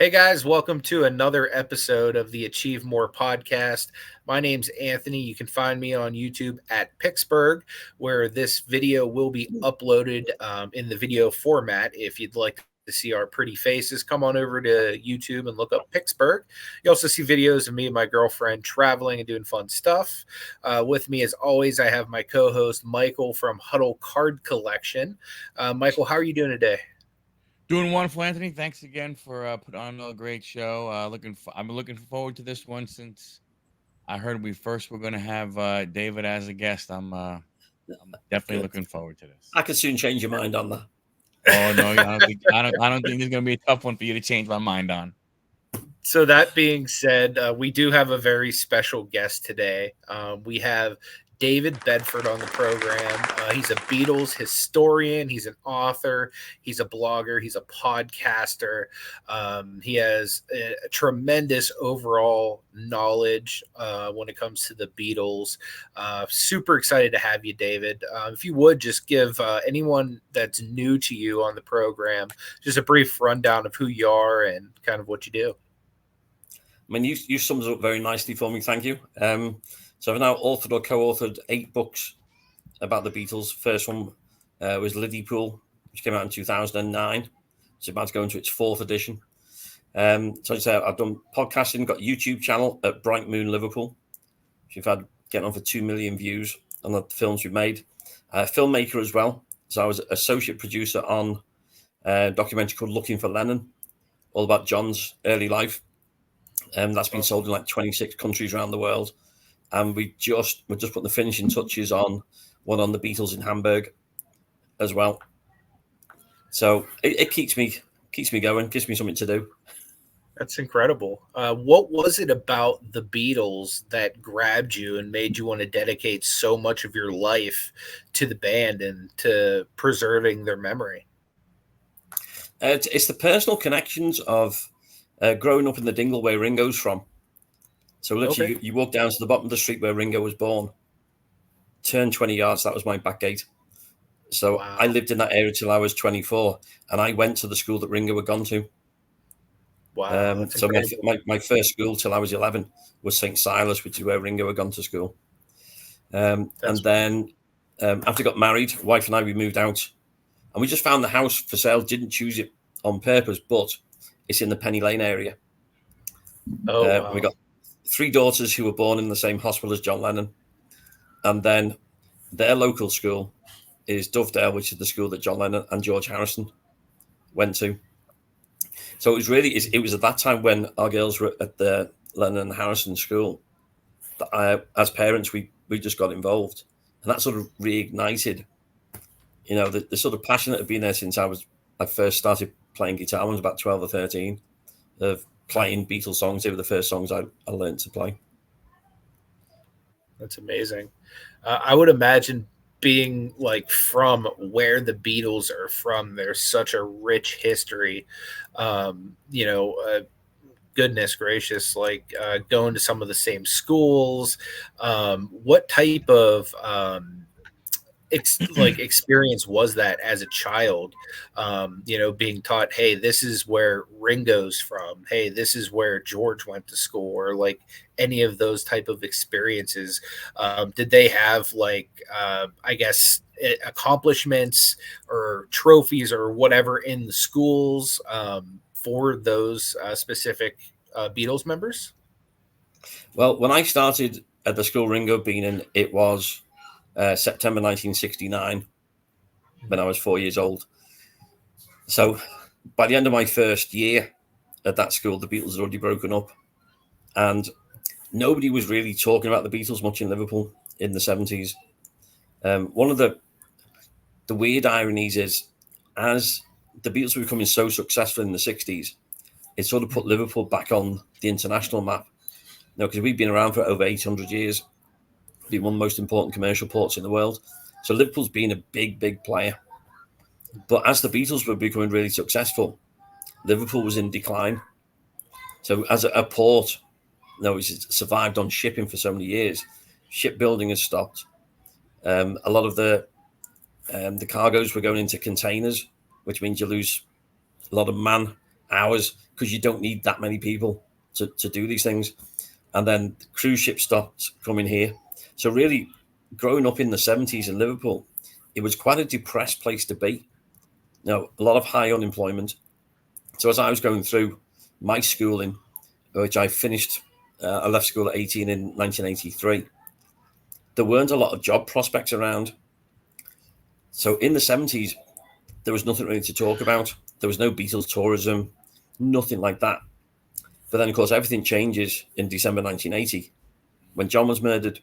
Hey guys, welcome to another episode of the Achieve More podcast. My name's Anthony. You can find me on YouTube at Picksburgh, where this video will be uploaded in the video format. If you'd like to see our pretty faces, come on over to YouTube and look up Picksburgh. You also see videos of me and my girlfriend traveling and doing fun stuff. With me, as always, I have my co-host Michael from Huddle Card Collection. Michael, how are you doing today? Doing wonderful, Anthony. Thanks again for putting on a great show. I'm looking forward to this one since I heard we first were going to have David as a guest. I'm definitely Good. looking forward to this. I could soon change your mind on that. Oh no, I don't think it's going to be a tough one for you to change my mind on. So that being said, we do have a very special guest today. We have David Bedford on the program. He's a Beatles historian. He's an author. He's a blogger. He's a podcaster. He has a tremendous overall knowledge when it comes to the Beatles. Super excited to have you, David. If you would just give anyone that's new to you on the program just a brief rundown of who you are and kind of what you do. I mean, you summed it up very nicely for me. Thank you. So I've now authored or co-authored 8 books about the Beatles. First one was Liverpool, which came out in 2009. It's about to go into its 4th edition. So I've done podcasting, got a YouTube channel at Bright Moon Liverpool, which we've had getting on for 2 million views on the films we've made. Filmmaker as well. So I was associate producer on a documentary called Looking for Lennon, all about John's early life. That's been sold in like 26 countries around the world. And we're just putting the finishing touches on one on the Beatles in Hamburg as well. So it keeps me going, gives me something to do. That's incredible. What was it about the Beatles that grabbed you and made you want to dedicate so much of your life to the band and to preserving their memory? It's the personal connections of growing up in the dingle where Ringo's from. So literally, you walk down to the bottom of the street where Ringo was born, turn 20 yards, that was my back gate. So wow. I lived in that area till I was 24, and I went to the school that Ringo had gone to. Wow. So my first school till I was 11 was St. Silas, which is where Ringo had gone to school. And then after I got married, wife and I, we moved out, and we just found the house for sale, didn't choose it on purpose, but it's in the Penny Lane area. Wow. We got 3 daughters who were born in the same hospital as John Lennon. And then their local school is Dovedale, which is the school that John Lennon and George Harrison went to. So it was at that time when our girls were at the Lennon and Harrison school that as parents, we just got involved. And that sort of reignited, the sort of passion that had been there since I first started playing guitar when I was about 12 or 13 of playing Beatles songs. They were the first songs I learned to play. That's amazing. I would imagine being like from where the Beatles are from, there's such a rich history. Goodness gracious, like going to some of the same schools. What type of experience was that as a child, being taught, hey, this is where Ringo's from, hey, this is where George went to school, or like any of those type of experiences? Did they have accomplishments or trophies or whatever in the schools for those specific Beatles members? Well, when I started at the school Ringo been in, it was September 1969, when I was 4 years old. So by the end of my first year at that school, the Beatles had already broken up, and nobody was really talking about the Beatles much in Liverpool in the 70s. One of the weird ironies is, as the Beatles were becoming so successful in the 60s, it sort of put Liverpool back on the international map. Because we've been around for over 800 years. Been one of the most important commercial ports in the world. So Liverpool's been a big player. But as the Beatles were becoming really successful, Liverpool was in decline. So as a port, it's survived on shipping for so many years. Shipbuilding has stopped. A lot of the cargoes were going into containers, which means you lose a lot of man hours because you don't need that many people to do these things. And then the cruise ships stopped coming here. So really, growing up in the 70s in Liverpool, it was quite a depressed place to be. A lot of high unemployment. So as I was going through my schooling, which I finished, I left school at 18 in 1983, there weren't a lot of job prospects around. So in the 70s, there was nothing really to talk about. There was no Beatles tourism, nothing like that. But then, of course, everything changes in December 1980 when John was murdered.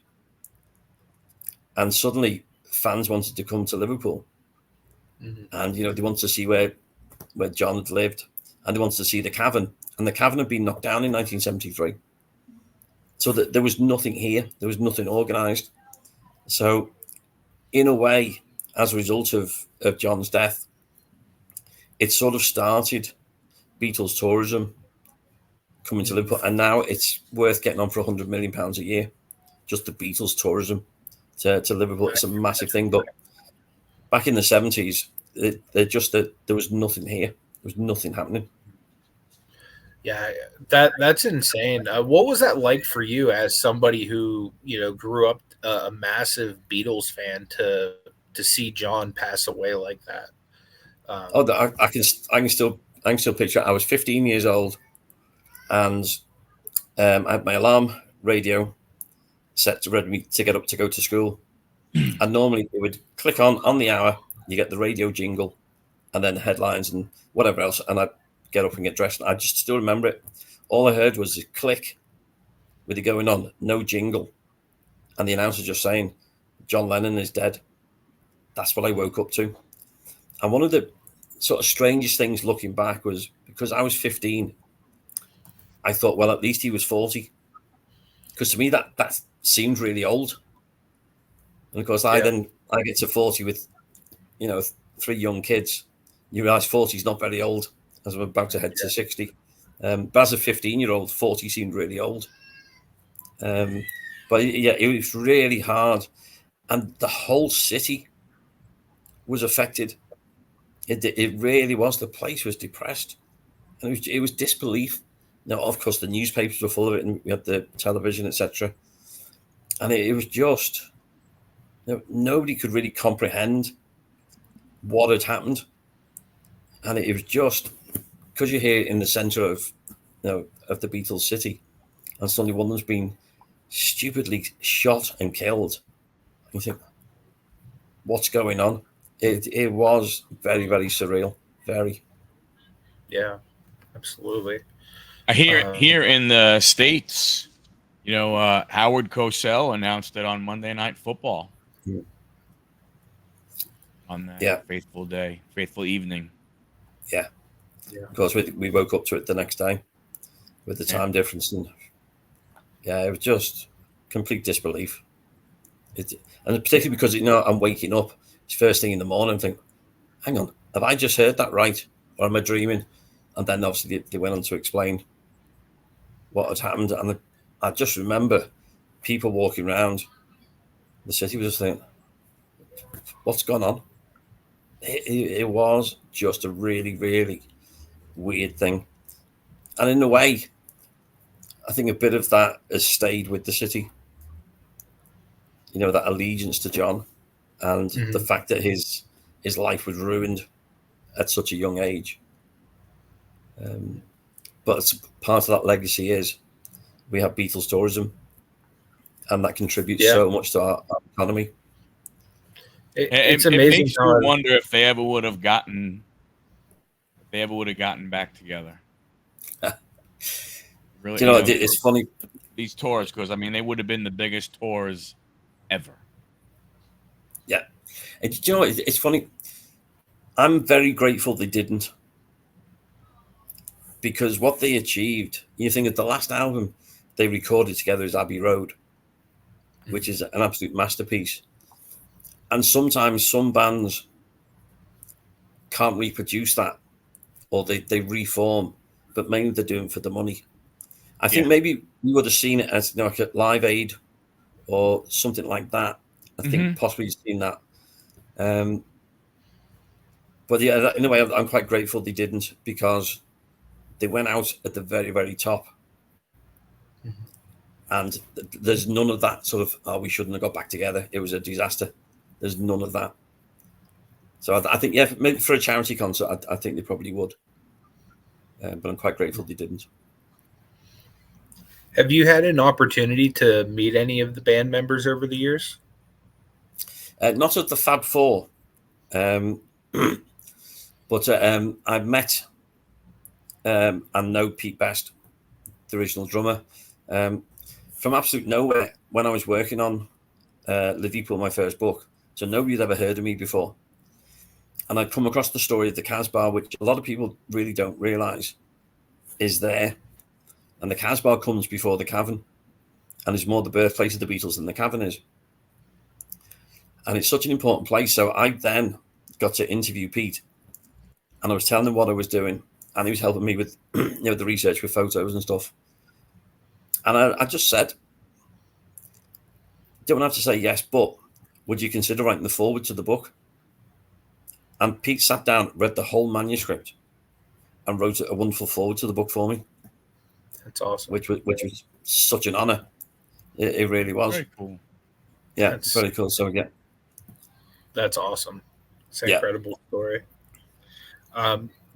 And suddenly fans wanted to come to Liverpool. And, they wanted to see where John had lived. And they wanted to see the cavern. And the cavern had been knocked down in 1973. So that there was nothing here. There was nothing organised. So in a way, as a result of John's death, it sort of started Beatles tourism coming to Liverpool. And now it's worth getting on for £100 million a year. Just the Beatles tourism to Liverpool. It's a massive thing. But back in the 70s, there was nothing here. There was nothing happening. Yeah, that's insane. What was that like for you as somebody who grew up a massive Beatles fan to see John pass away like that? I can still picture it. I was 15 years old, and I had my alarm radio set to ready me to get up to go to school. And normally it would click on the hour. You get the radio jingle, and then the headlines and whatever else, and I'd get up and get dressed. I just still remember it. All I heard was a click with it going on, no jingle, and the announcer just saying, "John Lennon is dead." That's what I woke up to. And one of the sort of strangest things looking back was because I was 15, I thought, well, at least he was 40. Because to me, that seemed really old. And of course, I get to 40 with, 3 young kids. You realise 40 is not very old as I'm about to head to 60. But as a 15-year-old, 40 seemed really old. But yeah, it was really hard. And the whole city was affected. It really was. The place was depressed. And it was disbelief. Now, of course, the newspapers were full of it, and we had the television, etc. And it was just, nobody could really comprehend what had happened. And it was just, because you're here in the centre of, of the Beatles city, and suddenly one of them's been stupidly shot and killed. And you think, what's going on? It was very, very surreal. Very. Yeah, absolutely. Here in the States, Howard Cosell announced it on Monday Night Football. Yeah. On that fateful evening. Yeah. Of course, we woke up to it the next day with the time difference. And it was just complete disbelief. And particularly because, I'm waking up, it's first thing in the morning, I think, hang on, have I just heard that right? Or am I dreaming? And then obviously they went on to explain what had happened. And I just remember people walking around the city was just thinking, what's gone on? It was just a really, really weird thing. And in a way, I think a bit of that has stayed with the city. That allegiance to John and the fact that his life was ruined at such a young age. But part of that legacy is we have Beatles tourism, and that contributes so much to our economy. It's amazing. It makes you wonder if they ever would have gotten back together. Really, it's funny. These tours, because they would have been the biggest tours ever. Yeah, and it's funny. I'm very grateful they didn't, because what they achieved. You think of the last album they recorded together is Abbey Road, which is an absolute masterpiece. And sometimes some bands can't reproduce that, or they reform, but mainly they're doing it for the money. I think maybe we would have seen it as like a Live Aid or something like that. I think possibly you've seen that. But in a way, I'm quite grateful they didn't, because they went out at the very, very top. Mhm. And there's none of that sort of, oh, we shouldn't have got back together. It was a disaster. There's none of that. So I think, yeah, maybe for a charity concert, I think they probably would. But I'm quite grateful they didn't. Have you had an opportunity to meet any of the band members over the years? Not at the Fab Four, but I've met and know Pete Best, the original drummer, from absolute nowhere when I was working on Liverpool, my first book. So nobody had ever heard of me before. And I'd come across the story of the Casbah, which a lot of people really don't realise is there. And the Casbah comes before the Cavern and is more the birthplace of the Beatles than the Cavern is. And it's such an important place. So I then got to interview Pete, and I was telling him what I was doing, and he was helping me with the research with photos and stuff. And I just said, don't have to say yes, but would you consider writing the foreword to the book? And Pete sat down, read the whole manuscript, and wrote a wonderful foreword to the book for me. That's awesome. Which was such an honor. It really was. Very cool. Yeah, it's very cool. So yeah, that's awesome. It's an incredible story.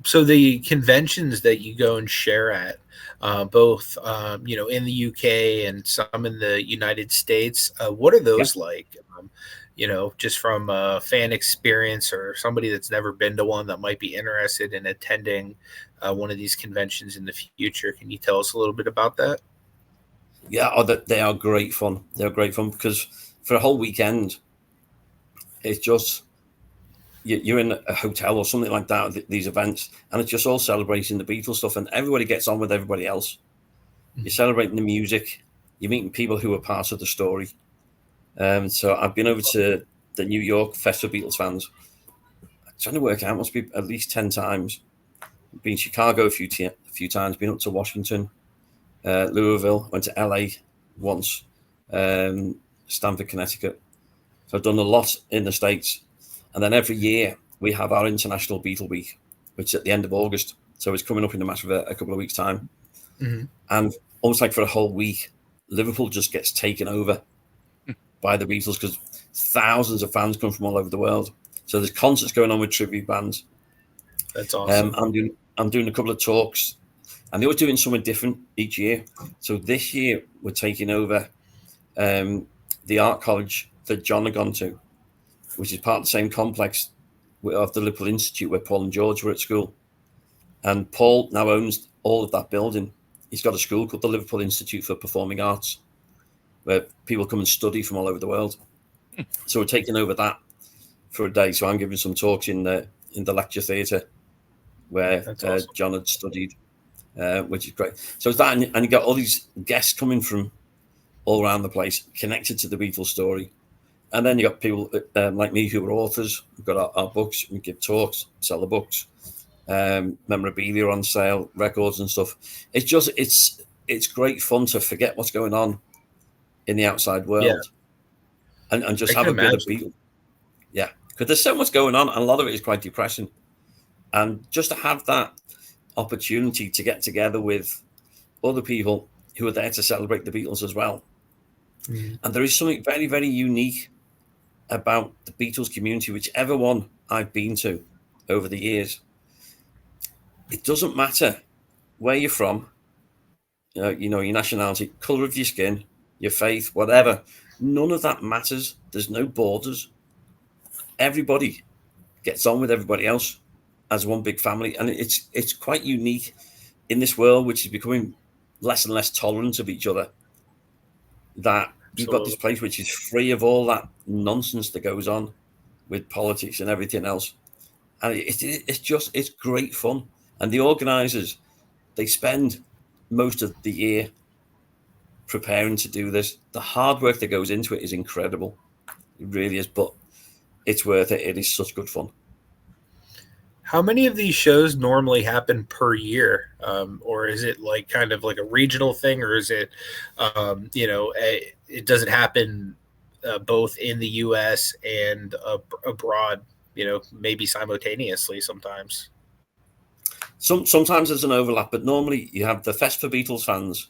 So the conventions that you go and share at, both in the UK and some in the United States, what are those like? Just from a fan experience or somebody that's never been to one that might be interested in attending one of these conventions in the future. Can you tell us a little bit about that? Yeah, they are great fun. They're great fun because for a whole weekend, it's just you're in a hotel or something like that, these events, and it's just all celebrating the Beatles stuff, and everybody gets on with everybody else. You're celebrating the music. You're meeting people who are part of the story. So I've been over to the New York Fest for Beatles fans. I'm trying to work out, must be at least 10 times. Been to Chicago a few times, been up to Washington, Louisville, went to LA once, Stamford, Connecticut. So I've done a lot in the States. And then every year we have our International Beatle Week, which is at the end of August. So it's coming up in a matter of a couple of weeks' time. Mm-hmm. And almost like for a whole week, Liverpool just gets taken over by the Beatles because thousands of fans come from all over the world. So there's concerts going on with tribute bands. That's awesome. I'm doing a couple of talks, and they were doing something different each year. So this year we're taking over the art college that John had gone to, which is part of the same complex of the Liverpool Institute where Paul and George were at school. And Paul now owns all of that building. He's got a school called the Liverpool Institute for Performing Arts, where people come and study from all over the world. So we're taking over that for a day. So I'm giving some talks in the lecture theatre where awesome. John had studied, which is great. So it's that, and you got all these guests coming from all around the place, connected to the Beatles story. And then you got people like me who are authors. We've got our books. We give talks, sell the books, memorabilia on sale, records and stuff. It's great fun to forget what's going on in the outside world, and just have a bit of Beatles. Yeah, because there's so much going on, and a lot of it is quite depressing. And just to have that opportunity to get together with other people who are there to celebrate the Beatles as well. Mm-hmm. And there is something very, very unique about the Beatles community, whichever one I've been to over the years. It doesn't matter where you're from, your nationality, colour of your skin, your faith, whatever. None of that matters. There's no borders. Everybody gets on with everybody else as one big family. And it's quite unique in this world, which is becoming less and less tolerant of each other, that you've got this place which is free of all that nonsense that goes on with politics and everything else. And it's great fun. And the organisers, they spend most of the year preparing to do this. The hard work that goes into it is incredible. It really is, but it's worth it. It is such good fun. How many of these shows normally happen per year? Or is it like kind of like a regional thing, or is it, it doesn't happen both in the US and abroad, maybe simultaneously sometimes? Sometimes there's an overlap, but normally you have the Fest for Beatles fans,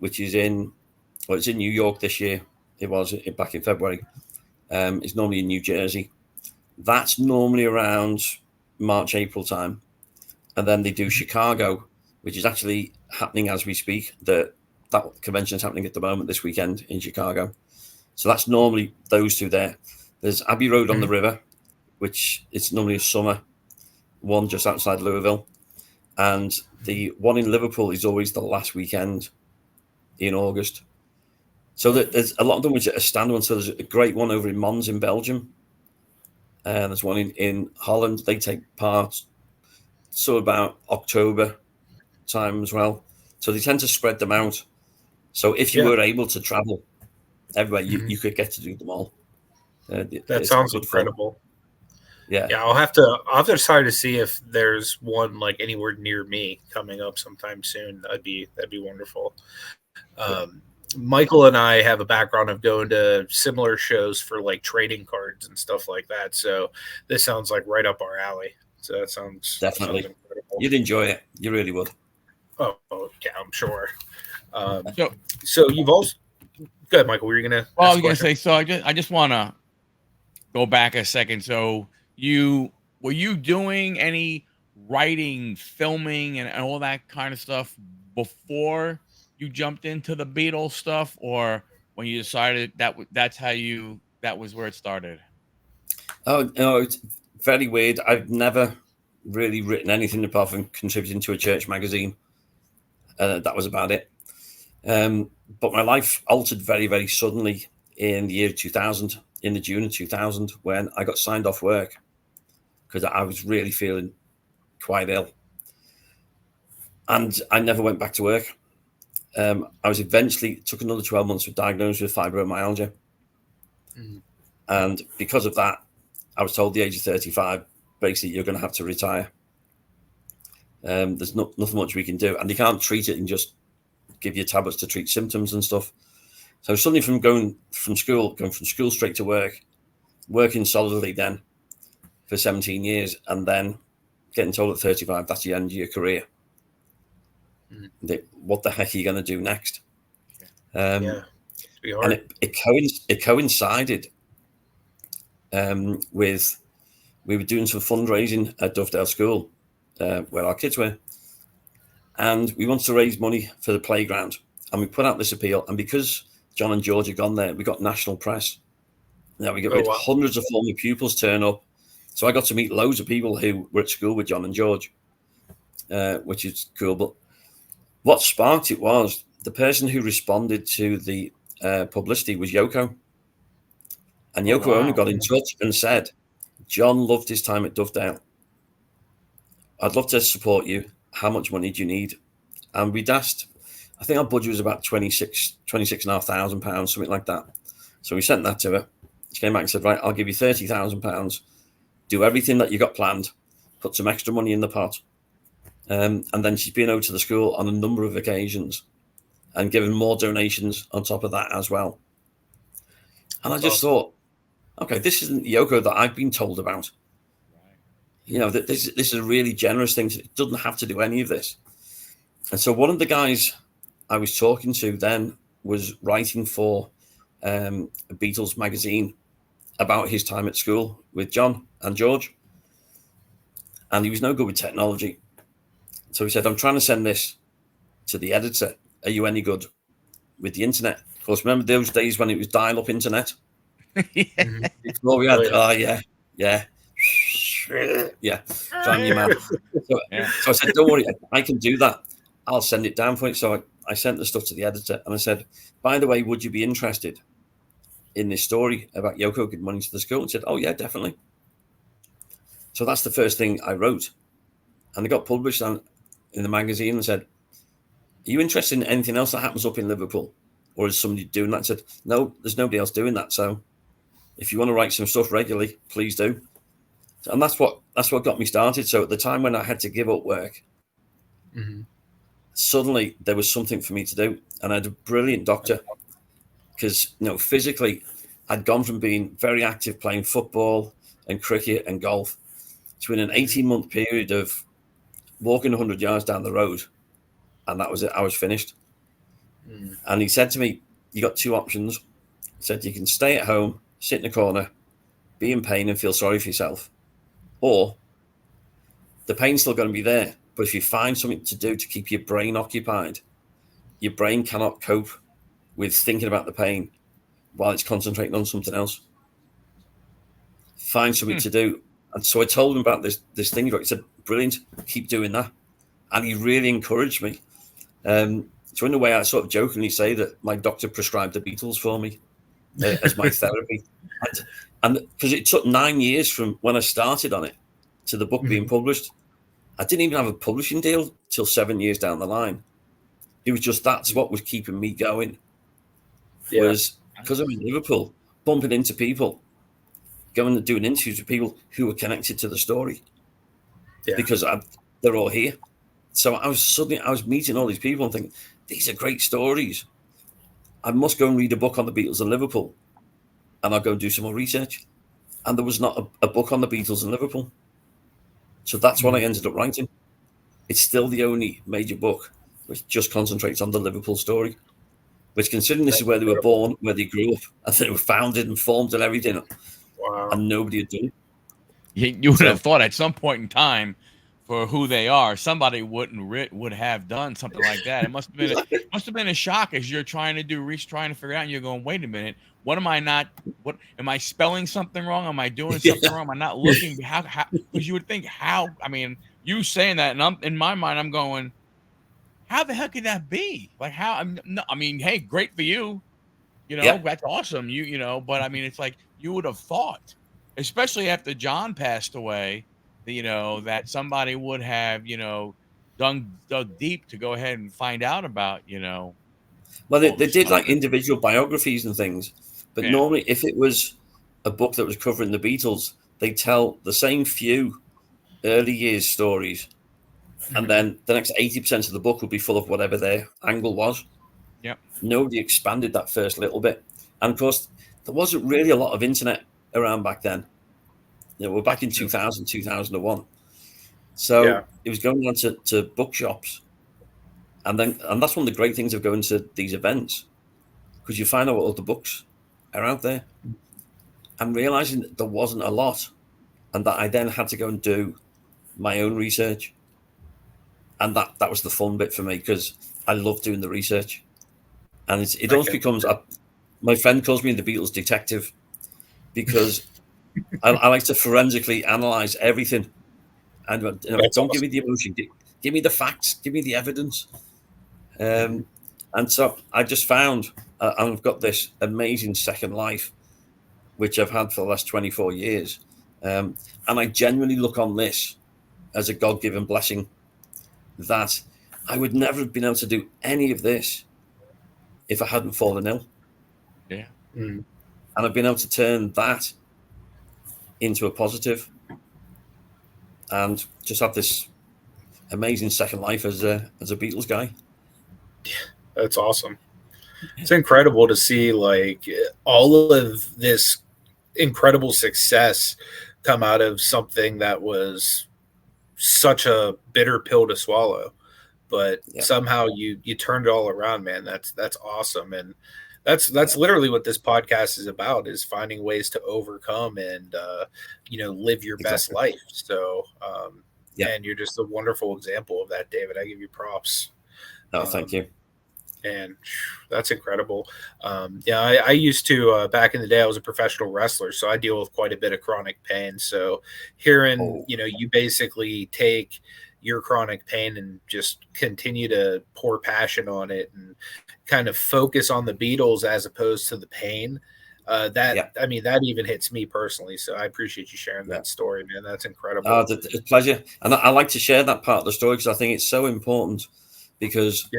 which is it's in New York this year. It was back in February. It's normally in New Jersey. That's normally around March, April time. And then they do Chicago, which is actually happening as we speak. That convention is happening at the moment this weekend in Chicago. So that's normally those two there. There's Abbey Road on the River, which it's normally a summer one just outside Louisville. And the one in Liverpool is always the last weekend in August. So there's a lot of them which are standalone. So there's a great one over in Mons in Belgium. And there's one in Holland. They take part about October time as well. So they tend to spread them out. So if you were able to travel everywhere, you could get to do them all. That sounds incredible. Fun. Yeah. I'll have to decide to see if there's one like anywhere near me coming up sometime soon. That'd be wonderful. Michael and I have a background of going to similar shows for like trading cards and stuff like that. So this sounds like right up our alley. So that sounds definitely incredible. You'd enjoy it. You really would. Oh yeah, I'm sure. So you've also go ahead, Michael. Were you gonna? Well, I was gonna say. So I just want to go back a second. So were you doing any writing, filming, and all that kind of stuff before you jumped into the Beatles stuff, or when you decided that was where it started? Oh no, it's very weird. I've never really written anything apart from contributing to a church magazine. That was about it. But my life altered very, very suddenly in the year 2000, in the June of 2000, when I got signed off work because I was really feeling quite ill. And I never went back to work. I was eventually, took another 12 months, was diagnosed with fibromyalgia. And because of that, I was told at the age of 35, basically, you're going to have to retire. There's nothing much we can do. And they can't treat it and just give you tablets to treat symptoms and stuff. So suddenly going from school straight to work, working solidly then for 17 years, and then getting told at 35, that's the end of your career. What the heck are you going to do next? And it coincided with, we were doing some fundraising at Dovedale School, where our kids were, and we wanted to raise money for the playground, and we put out this appeal, and because John and George had gone there, we got national press. Now we got hundreds of former pupils turn up, so I got to meet loads of people who were at school with John and George, which is cool. But what sparked it was the person who responded to the publicity was Yoko, and Yoko only got in touch and said, John loved his time at Dovedale. I'd love to support you. How much money do you need? And we'd asked, I think our budget was about £26,500, something like that. So we sent that to her. She came back and said, right, I'll give you £30,000. Do everything that you got planned. Put some extra money in the pot. And then she's been over to the school on a number of occasions and given more donations on top of that as well. And I just thought, okay, this isn't the Yoko that I've been told about. You know, that this is a really generous thing. It doesn't have to do any of this. And so one of the guys I was talking to then was writing for a Beatles magazine about his time at school with John and George. And he was no good with technology. So he said, I'm trying to send this to the editor. Are you any good with the internet? Of course, remember those days when it was dial-up internet? Before we had, driving you mad. So I said, don't worry, I can do that. I'll send it down for you. So I sent the stuff to the editor and I said, by the way, would you be interested in this story about Yoko giving money to the school? And said, oh yeah, definitely. So that's the first thing I wrote. And it got published in the magazine and said, are you interested in anything else that happens up in Liverpool? Or is somebody doing that? I said, no, there's nobody else doing that. So if you want to write some stuff regularly, please do. And that's what got me started. So at the time when I had to give up work, suddenly there was something for me to do. And I had a brilliant doctor because, physically I'd gone from being very active playing football and cricket and golf to in an 18-month period of walking 100 yards down the road, and that was it. I was finished. Mm. And he said to me, "You got two options." He said, "You can stay at home, sit in a corner, be in pain, and feel sorry for yourself, or the pain's still going to be there. But if you find something to do to keep your brain occupied, your brain cannot cope with thinking about the pain while it's concentrating on something else. Find something to do." And so I told him about this thing. He said, "Brilliant, keep doing that." And he really encouraged me. So in a way, I sort of jokingly say that my doctor prescribed the Beatles for me as my therapy. And because it took 9 years from when I started on it to the book being published, I didn't even have a publishing deal till 7 years down the line. It was just that's what was keeping me going. Yeah. Was because I'm in Liverpool, bumping into people, going and doing interviews with people who were connected to the story. Yeah. Because they're all here. So I was meeting all these people and thinking, these are great stories. I must go and read a book on the Beatles in Liverpool, and I'll go and do some more research. And there was not a book on the Beatles in Liverpool. So that's what I ended up writing. It's still the only major book which just concentrates on the Liverpool story. Which, considering this is where they were born, where they grew up, and they were founded and formed and everything, Wow. and nobody had done it. You would have thought at some point in time, for who they are, somebody would have done something like that. It must have been a shock as you're trying to trying to figure out, and you're going, wait a minute, what am I spelling something wrong? Am I doing something wrong? Am I not looking? How? Because you would think how. I mean, you saying that, and in my mind, I'm going, how the heck could that be? Like how? I mean, hey, great for you. That's awesome. But I mean, it's like you would have thought, especially after John passed away, that somebody would have, dug deep to go ahead and find out about, Well, all they this did stuff. like individual biographies and things, but Yeah. normally if it was a book that was covering the Beatles, they tell the same few early years stories, and then the next 80% of the book would be full of whatever their angle was. Yep. Nobody expanded that first little bit. And of course, there wasn't really a lot of internet around back then. We're back in 2000, 2001. So it was going on to bookshops. And that's one of the great things of going to these events, because you find out what other books are out there, and realizing that there wasn't a lot, and that I then had to go and do my own research. And that was the fun bit for me, because I love doing the research. And it almost becomes, my friend calls me the Beatles detective, because I like to forensically analyze everything. And don't give me the emotion, give me the facts, give me the evidence. And so I just found, I've got this amazing second life, which I've had for the last 24 years. And I genuinely look on this as a God-given blessing, that I would never have been able to do any of this if I hadn't fallen ill. Yeah. And I've been able to turn that into a positive and just have this amazing second life as a Beatles guy. That's awesome. It's incredible to see like all of this incredible success come out of something that was such a bitter pill to swallow, but somehow you turned it all around, man. That's awesome. And that's literally what this podcast is about, is finding ways to overcome and live your best life. So and you're just a wonderful example of that, David. I give you props. Oh, thank you. And that's incredible. I used to, back in the day, I was a professional wrestler, so I deal with quite a bit of chronic pain. So hearing, you basically take your chronic pain and just continue to pour passion on it and kind of focus on the Beatles as opposed to the pain. I mean, that even hits me personally. So I appreciate you sharing that story, man. That's incredible. It's a pleasure. And I like to share that part of the story, because I think it's so important, because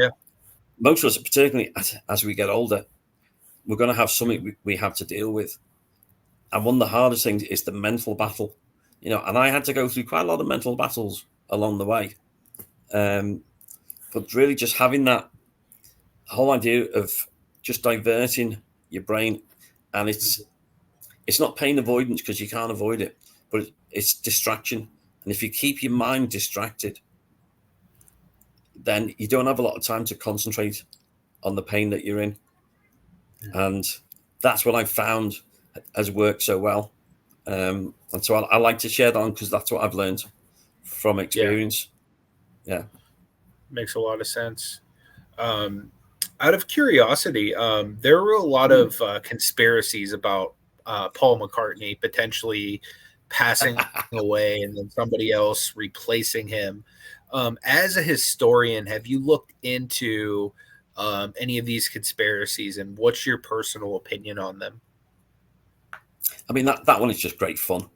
most of us, particularly as we get older, we're going to have something we have to deal with. And one of the hardest things is the mental battle, and I had to go through quite a lot of mental battles along the way. But really just having that whole idea of just diverting your brain, and it's not pain avoidance, because you can't avoid it, but it's distraction. And if you keep your mind distracted, then you don't have a lot of time to concentrate on the pain that you're in. And that's what I've found has worked so well. And so I like to share that on because that's what I've learned from experience. Yeah. Makes a lot of sense. Out of curiosity, there were a lot of conspiracies about Paul McCartney potentially passing away and then somebody else replacing him. As a historian, have you looked into any of these conspiracies, and what's your personal opinion on them? I mean, that one is just great fun.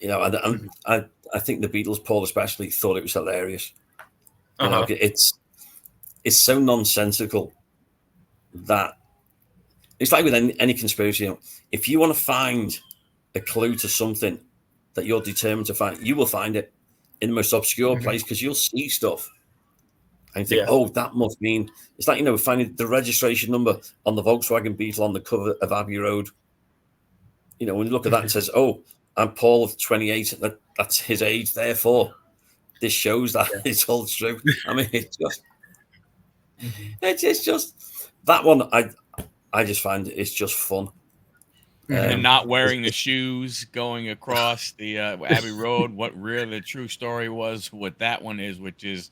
You know, and I think the Beatles, Paul especially, thought it was hilarious. You know, it's so nonsensical that it's like with any conspiracy. You know, if you want to find a clue to something that you're determined to find, you will find it in the most obscure place because you'll see stuff and you think, oh, that must mean it's like, you know, finding the registration number on the Volkswagen Beetle on the cover of Abbey Road. You know, when you look at that, it says, oh, I'm Paul of 28. That's his age. Therefore, this shows that it's all true. I mean, it's just that one. I just find it's just fun. And not wearing the shoes going across the Abbey Road. What really the true story was, what that one is, which is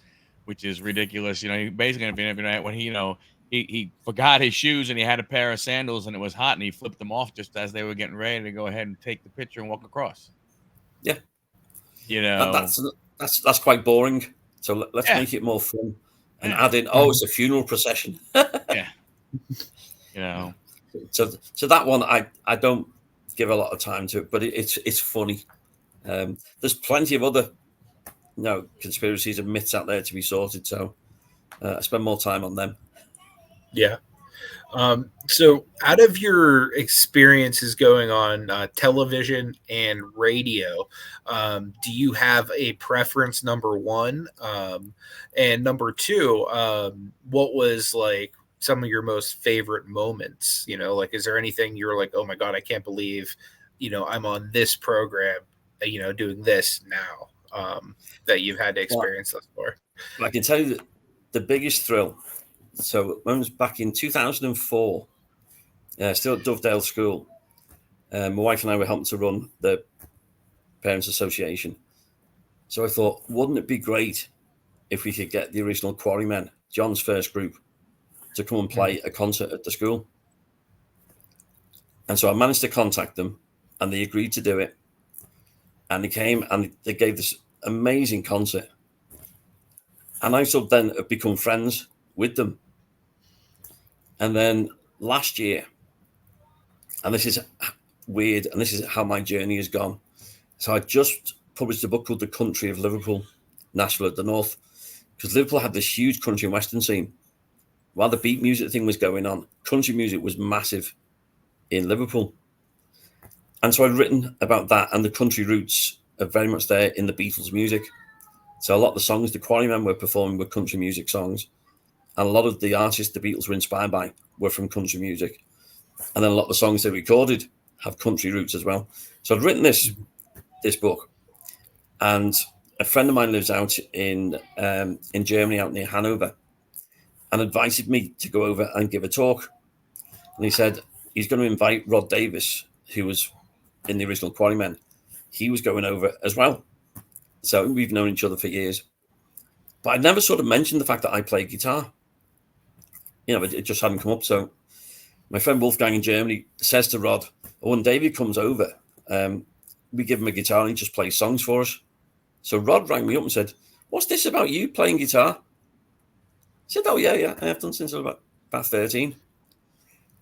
ridiculous. You know, basically, when he forgot his shoes and he had a pair of sandals and it was hot and he flipped them off just as they were getting ready to go ahead and take the picture and walk across. Yeah, you know, that's quite boring. So let's make it more fun and add in. Oh, it's a funeral procession. Yeah, you know. So that one I don't give a lot of time to it, but it's funny. There's plenty of other conspiracies and myths out there to be sorted. So I spend more time on them. Yeah. So out of your experiences going on television and radio, do you have a preference, number one? And number two, what was like some of your most favorite moments? You know, like, is there anything you're like, oh my God, I can't believe, I'm on this program, doing this now, that you've had to experience thus far? I can tell you that the biggest thrill. So when I was back in 2004, still at Dovedale School, my wife and I were helping to run the Parents Association. So I thought, wouldn't it be great if we could get the original Quarrymen, John's first group, to come and play a concert at the school? And so I managed to contact them and they agreed to do it. And they came and they gave this amazing concert. And I sort of then have become friends with them. And then last year, and this is weird, and this is how my journey has gone. So I just published a book called The Country of Liverpool, Nashville at the North, because Liverpool had this huge country and western scene. While the beat music thing was going on, country music was massive in Liverpool. And so I'd written about that, and the country roots are very much there in the Beatles music. So a lot of the songs the Quarrymen were performing were country music songs. And a lot of the artists the Beatles were inspired by were from country music. And then a lot of the songs they recorded have country roots as well. So I'd written this book. And a friend of mine lives out in Germany, out near Hanover, and invited me to go over and give a talk. And he said he's going to invite Rod Davis, who was in the original Quarrymen. He was going over as well. So we've known each other for years. But I never sort of mentioned the fact that I play guitar. You know, it just hadn't come up. So my friend Wolfgang in Germany says to Rod, when David comes over, we give him a guitar and he just plays songs for us. So Rod rang me up and said, what's this about you playing guitar? I said, oh, yeah, I have done since I was about 13. He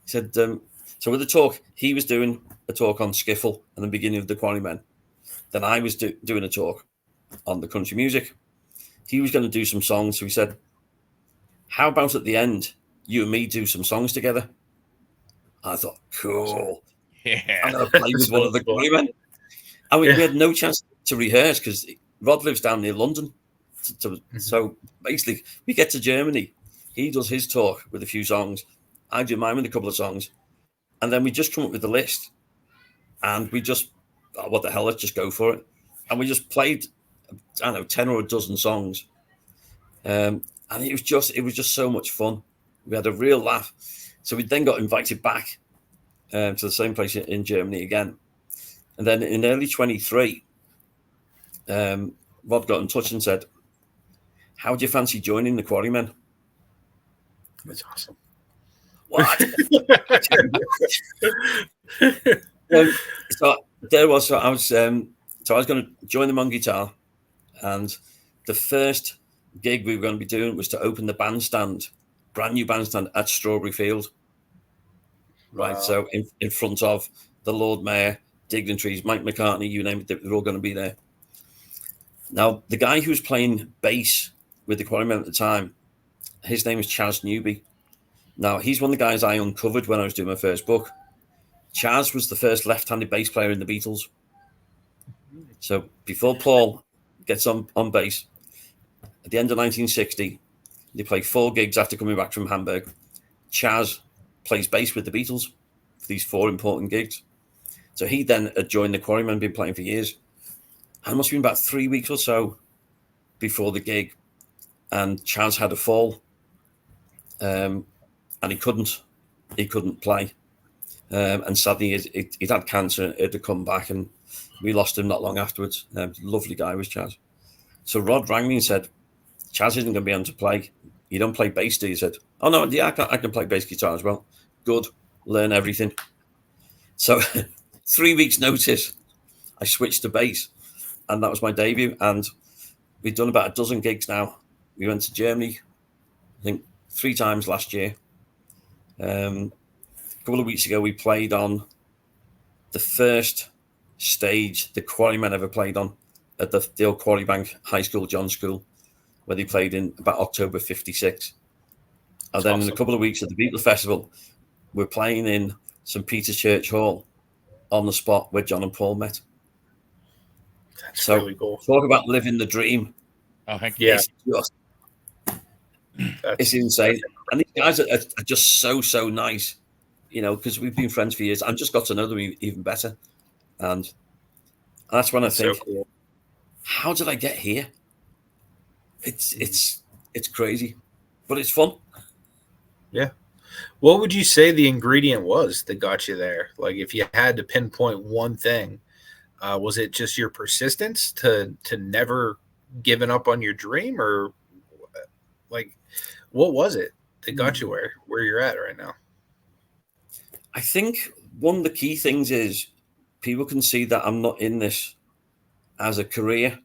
said, so with the talk, he was doing a talk on skiffle and the beginning of the Quarrymen. Then I was doing a talk on the country music. He was going to do some songs. So he said, how about at the end, you and me do some songs together? I thought, cool. Yeah. I'm going to play with one of the Quarrymen. And we had no chance to rehearse because Rod lives down near London. So basically, we get to Germany. He does his talk with a few songs. I do mine with a couple of songs. And then we just come up with the list. And we just, what the hell, let's just go for it. And we just played, 10 or a dozen songs. And And it was just so much fun. We had a real laugh. So we then got invited back to the same place in Germany again. And then in early 23, Rod got in touch and said, how do you fancy joining the Quarrymen? That's awesome. What? So I was going to join them on guitar, and the first gig we were going to be doing was to open the bandstand, brand new bandstand at Strawberry Field. Right. Wow. So in front of the Lord Mayor, dignitaries, Mike McCartney, you name it, they're all going to be there. Now, the guy who was playing bass with the Quarrymen at the time, his name is Chaz Newby. Now, he's one of the guys I uncovered when I was doing my first book. Chaz was the first left-handed bass player in the Beatles. So before Paul gets on bass, at the end of 1960, they play 4 gigs after coming back from Hamburg. Chaz plays bass with the Beatles for these 4 important gigs. So he then had joined the Quarrymen, been playing for years. And it must have been about 3 weeks or so before the gig. And Chaz had a fall. And he couldn't play. And sadly, he'd had cancer. It had come back, and we lost him not long afterwards. Lovely guy was Chaz. So Rod rang me and said, Chaz isn't going to be able to play. You don't play bass, do you? He said, oh, no, yeah, I can play bass guitar as well. Good. Learn everything. So 3 weeks' notice, I switched to bass, and that was my debut. And we've done about a dozen gigs now. We went to Germany, I think, 3 times last year. A couple of weeks ago, we played on the first stage the Quarrymen ever played on at the old Quarrybank High School, John School, where they played in about October 56. And then awesome. In a couple of weeks at the Beatles Festival, we're playing in St. Peter's Church Hall on the spot where John and Paul met. That's really cool. Talk about living the dream. Oh, heck yeah. It's insane. And these guys are just so nice, because we've been friends for years. I've just got to know them even better. And that's when I think, so cool. How did I get here? It's crazy, but it's fun. Yeah. What would you say the ingredient was that got you there? Like, if you had to pinpoint one thing, was it just your persistence to never giving up on your dream, or like, what was it that got you where you're at right now? I think one of the key things is people can see that I'm not in this as a career,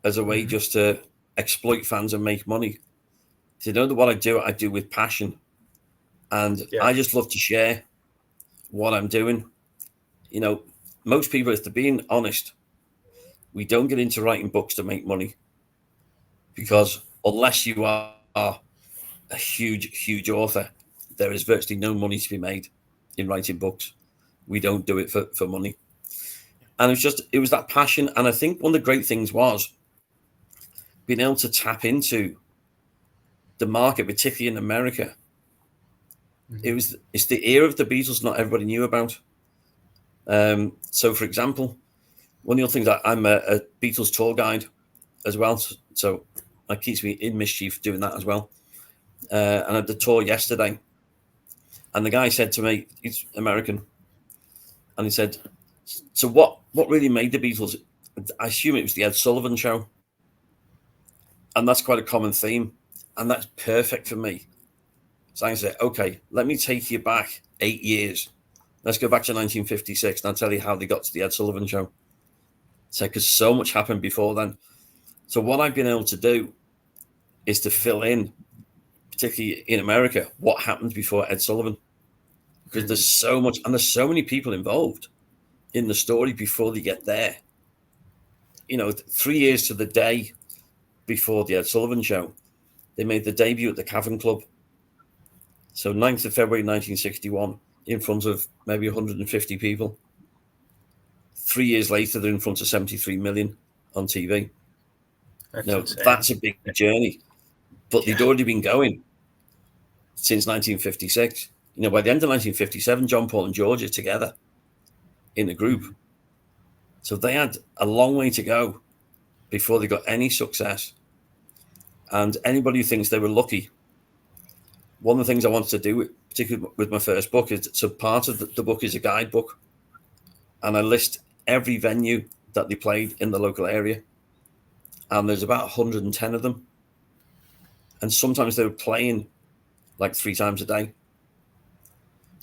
as a way just to exploit fans and make money. They know that what I do with passion. And I just love to share what I'm doing. Most people, if they're being honest, we don't get into writing books to make money, because unless you are a huge author, there is virtually no money to be made in writing books. We don't do it for money. And it was that passion. And I think one of the great things was being able to tap into the market, particularly in America. Mm-hmm. It's the era of the Beatles not everybody knew about. So, for example, one of the other things, I'm a Beatles tour guide as well. So that keeps me in mischief doing that as well. And I had the tour yesterday. And the guy said to me, he's American, and he said, so what really made the Beatles? I assume it was the Ed Sullivan Show. And that's quite a common theme. And that's perfect for me. So I said, okay, let me take you back 8 years. Let's go back to 1956 and I'll tell you how they got to the Ed Sullivan Show. So, because so much happened before then. So what I've been able to do is to fill in, particularly in America, what happened before Ed Sullivan. Because there's so much, and there's so many people involved in the story before they get there. 3 years to the day before the Ed Sullivan Show, they made the debut at the Cavern Club. So 9th of February 1961, in front of maybe 150 people. 3 years later, they're in front of 73 million on TV. That's a big journey. But they'd already been going since 1956. By the end of 1957, John, Paul, and George are together in a group. So they had a long way to go before they got any success. And anybody who thinks they were lucky, one of the things I wanted to do, particularly with my first book, is so part of the book is a guidebook, and I list every venue that they played in the local area, and there's about 110 of them, and sometimes they were playing like 3 times a day.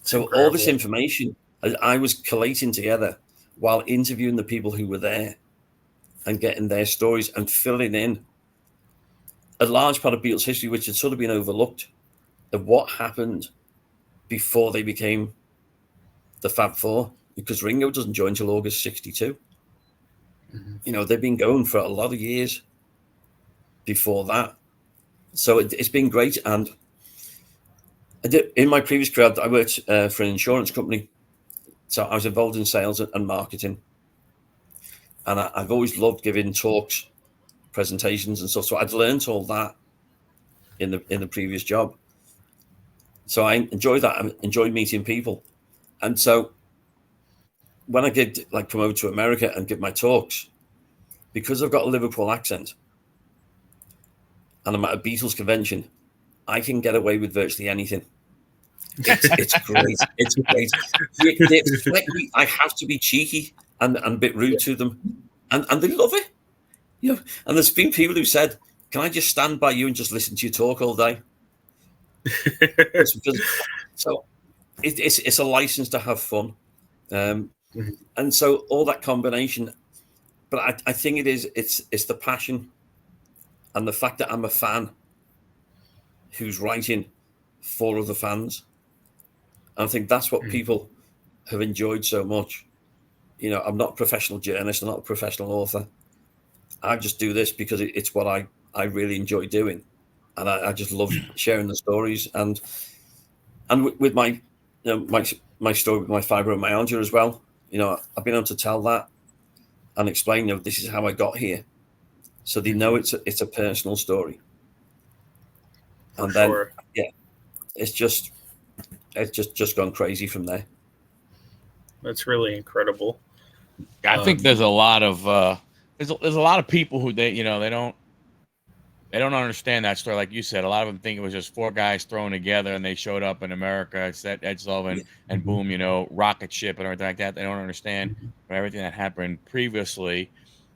So all this information I was collating together while interviewing the people who were there and getting their stories and filling in a large part of Beatles history, which had sort of been overlooked, of what happened before they became the Fab Four, because Ringo doesn't join till August 62. Mm-hmm. They've been going for a lot of years before that. So it's been great. And in my previous career, I worked for an insurance company. So I was involved in sales and marketing. And I've always loved giving talks, presentations and stuff. So I'd learned all that in the previous job. So I enjoy that. I enjoy meeting people. And so when I get promoted to America and give my talks, because I've got a Liverpool accent and I'm at a Beatles convention, I can get away with virtually anything. It's great. It's great. They expect me. I have to be cheeky and a bit rude to them, and they love it. And there's been people who said, "Can I just stand by you and just listen to you talk all day?" So it's a license to have fun, and so all that combination. But I think it's the passion and the fact that I'm a fan who's writing for other fans. And I think that's what people have enjoyed so much. I'm not a professional journalist. I'm not a professional author. I just do this because it's what I really enjoy doing. And I just love sharing the stories. And with my, my story with my fibromyalgia as well, I've been able to tell that and explain, this is how I got here. So they know it's a personal story. And then, it's just gone crazy from there. That's really incredible. I think there's a lot of there's a lot of people who they don't understand that story. Like you said, a lot of them think it was just 4 guys thrown together and they showed up in America, set Ed Sullivan, and boom, rocket ship and everything like that. They don't understand everything that happened previously.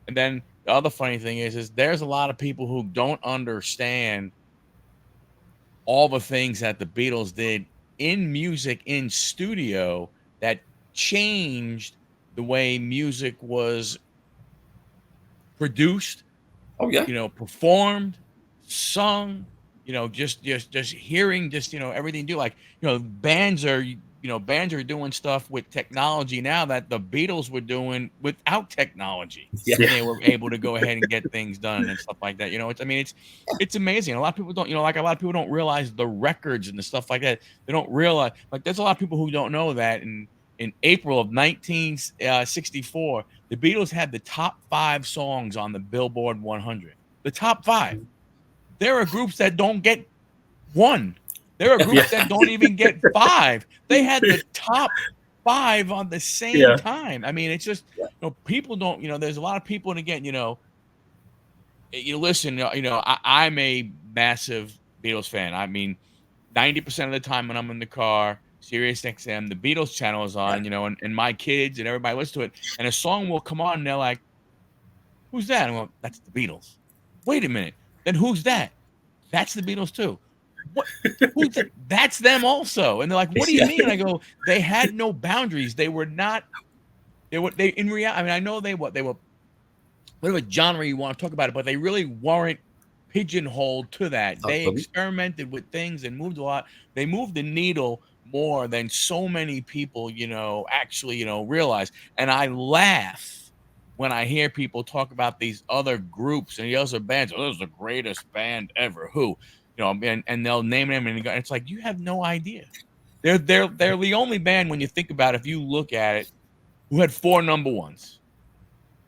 And then the other funny thing is there's a lot of people who don't understand all the things that the Beatles did in music, in studio, that changed the way music was produced, performed, sung, just hearing, everything do. Like, bands are doing stuff with technology now that the Beatles were doing without technology. Yeah. And they were able to go ahead and get things done and stuff like that. It's amazing. A lot of people don't, a lot of people don't realize the records and the stuff like that. They don't realize, there's a lot of people who don't know that in April of 1964, the Beatles had the top 5 songs on the Billboard 100. The top 5. There are groups that don't get 1. There are groups that don't even get 5. They had the top 5 on the same time. I mean, it's just, people don't, there's a lot of people, and again, listen, I'm a massive Beatles fan. I mean, 90% of the time when I'm in the car, Sirius XM, the Beatles channel is on, and my kids and everybody listens to it, and a song will come on, and they're like, "Who's that?" And I'm like, "That's the Beatles." Wait a minute. Then who's that? That's the Beatles too. What? Who's that? That's them also. And they're like, "What do you mean?" And I go, "They had no boundaries. They were not. They in reality. I mean, I know they were whatever genre you want to talk about it, but they really weren't pigeonholed to that. They experimented with things and moved a lot. They moved the needle more than so many people, actually, realize. And I laugh when I hear people talk about these other groups and the other bands. "Oh, this is the greatest band ever." Who, and they'll name them, and it's like, you have no idea. They're the only band, when you think about it, if you look at it, who had 4 number ones.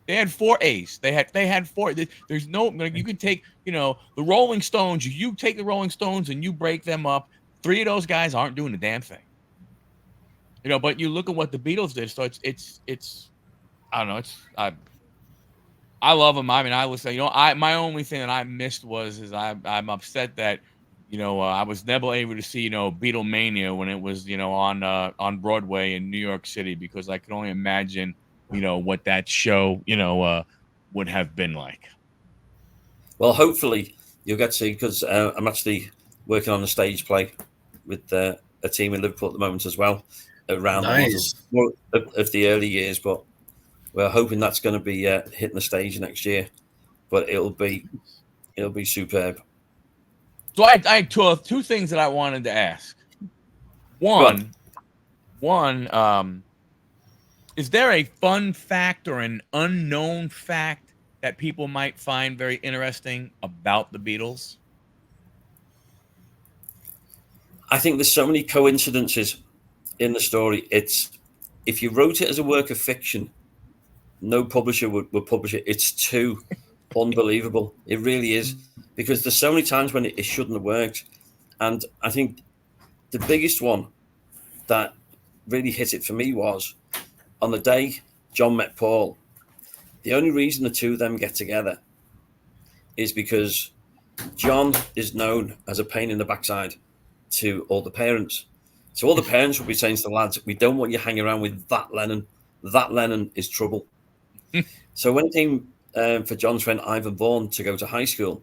They had 4 A's. They had 4. There's no, you can take, the Rolling Stones. You take the Rolling Stones and you break them up. 3 of those guys aren't doing the damn thing. But you look at what the Beatles did. So it's I don't know. I love them. I mean, I was, my only thing that I missed is I'm upset that, I was never able to see, Beatlemania when it was, on Broadway in New York City, because I could only imagine, what that show, would have been like. Well, hopefully you'll get to see, because I'm actually working on a stage play with a team in Liverpool at the moment as well, around the Nice. Beatles of the early years. But we're hoping that's going to be hitting the stage next year. But it'll be superb. So I had two things that I wanted to ask. Go on. One, is there a fun fact or an unknown fact that people might find very interesting about the Beatles? I think there's so many coincidences in the story. If you wrote it as a work of fiction, no publisher would publish it. It's too unbelievable. It really is, because there's so many times when it shouldn't have worked. And I think the biggest one that really hit it for me was on the day John met Paul. The only reason the two of them get together is because John is known as a pain in the backside to all the parents. So all the parents will be saying to the lads, "We don't want you hanging around with that Lennon. That Lennon is trouble." So when it came for John's friend Ivan Vaughan to go to high school,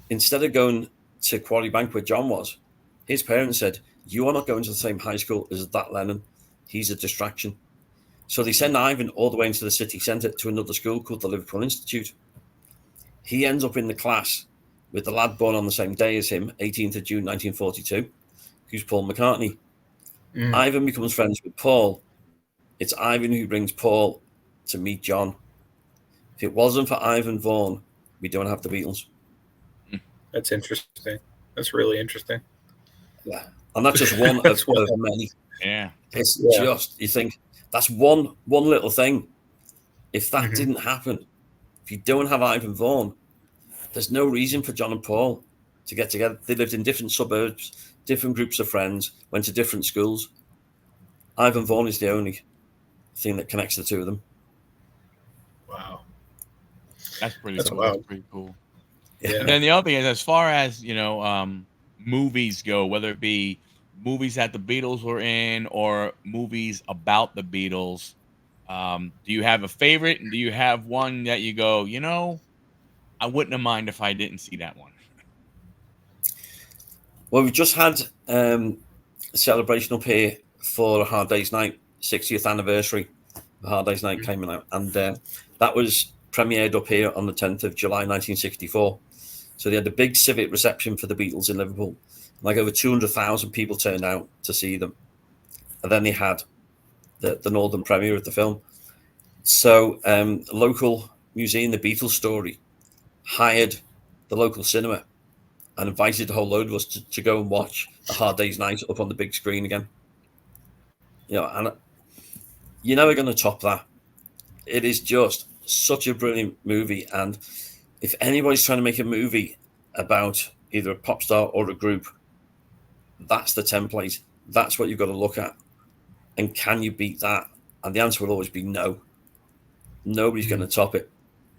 instead of going to Quarry Bank where John was, his parents said, "You are not going to the same high school as that Lennon. He's a distraction." So they send Ivan all the way into the city centre to another school called the Liverpool Institute. He ends up in the class with the lad born on the same day as him, 18th of June 1942, who's Paul McCartney. Ivan becomes friends with Paul. It's Ivan who brings Paul to meet John. If it wasn't for Ivan Vaughan, we don't have the Beatles. That's interesting. That's really interesting. Yeah. And that's just one of many. Yeah. It's just, you think, that's one little thing. If that didn't happen, if you don't have Ivan Vaughan, there's no reason for John and Paul to get together. They lived in different suburbs, different groups of friends, went to different schools. Ivan Vaughan is the only thing that connects the two of them. Wow. That's pretty cool. Wild. That's pretty cool. Yeah. And then the other thing is, as far as, movies go, whether it be movies that the Beatles were in or movies about the Beatles, do you have a favorite? And do you have one that you go, I wouldn't have minded if I didn't see that one? Well, we just had a celebration up here for A Hard Day's Night, 60th anniversary. A Hard Day's Night came out, and that was premiered up here on the 10th of July 1964. So they had a big civic reception for the Beatles in Liverpool. Like over 200,000 people turned out to see them. And then they had the Northern premiere of the film. So local museum, The Beatles Story, hired the local cinema and invited a whole load of us to go and watch A Hard Day's Night up on the big screen again. And you're never going to top that. It is just such a brilliant movie. And if anybody's trying to make a movie about either a pop star or a group, that's the template. That's what you've got to look at. And can you beat that? And the answer will always be no. Nobody's going to top it,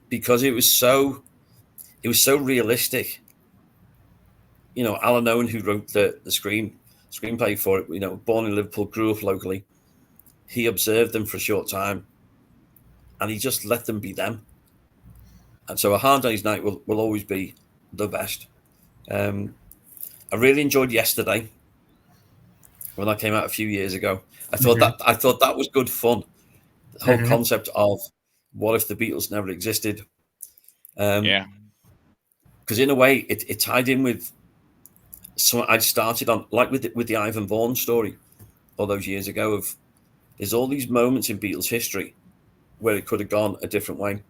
because it was so realistic. Alan Owen, who wrote the screenplay for it, born in Liverpool, grew up locally. He observed them for a short time, and he just let them be them. And so A Hard Day's Night will always be the best. I really enjoyed Yesterday when that came out a few years ago. I thought that was good fun. The whole concept of what if the Beatles never existed? Yeah. Because in a way, it tied in with something I'd started on, like with the Ivan Vaughan story all those years ago. Of there's all these moments in Beatles history where it could have gone a different way.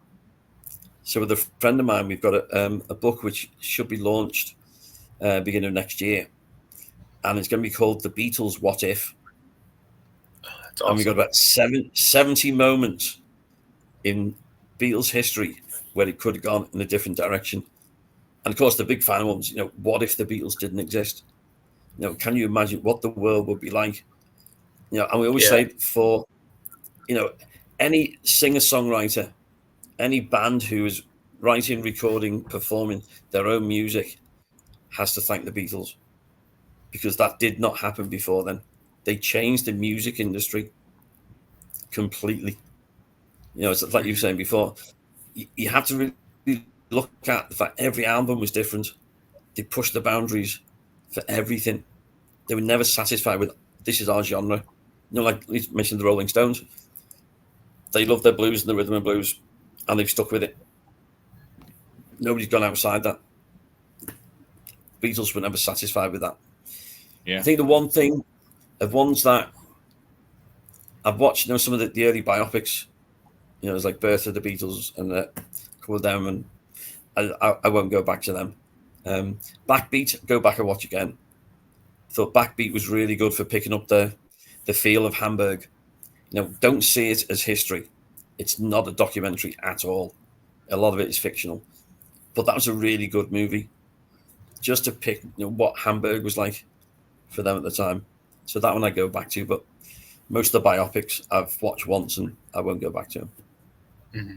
So with a friend of mine, we've got a book which should be launched beginning of next year, and it's going to be called The Beatles What If. That's awesome. And we've got about 70 moments in Beatles history where it could have gone in a different direction. And of course, the big final ones, what if the Beatles didn't exist? Can you imagine what the world would be like? And we always say for, any singer-songwriter any band who is writing, recording, performing their own music has to thank the Beatles, because that did not happen before then. They changed the music industry completely. You know, it's like you were saying before, you have to really look at the fact every album was different. They pushed the boundaries for everything. They were never satisfied with, this is our genre. You know, like you mentioned the Rolling Stones. They love their blues and the rhythm and blues, and they've stuck with it. Nobody's gone outside that. Beatles were never satisfied with that. Yeah. I think the one thing of ones that I've watched, you know, some of the early biopics, you know, there's like Birth of the Beatles and a couple of them, and I won't go back to them. Backbeat, go back and watch again. Thought Backbeat was really good for picking up the feel of Hamburg. You know, don't see it as history. It's not a documentary at all. A lot of it is fictional. But that was a really good movie, just to pick, you know, what Hamburg was like for them at the time. So that one I go back to, but most of the biopics I've watched once and I won't go back to them. Mm-hmm.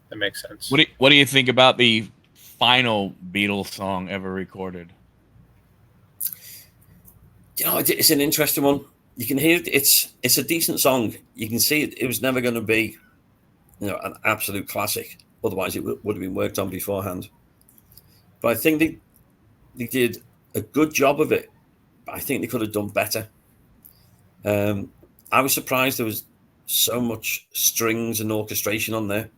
That makes sense. What do you think about the final Beatles song ever recorded? You know, it's an interesting one. You can hear it. It's a decent song. You can see it. It was never going to be, you know, an absolute classic. Otherwise, it would have been worked on beforehand. But I think they did a good job of it. But I think they could have done better. I was surprised there was so much strings and orchestration on there.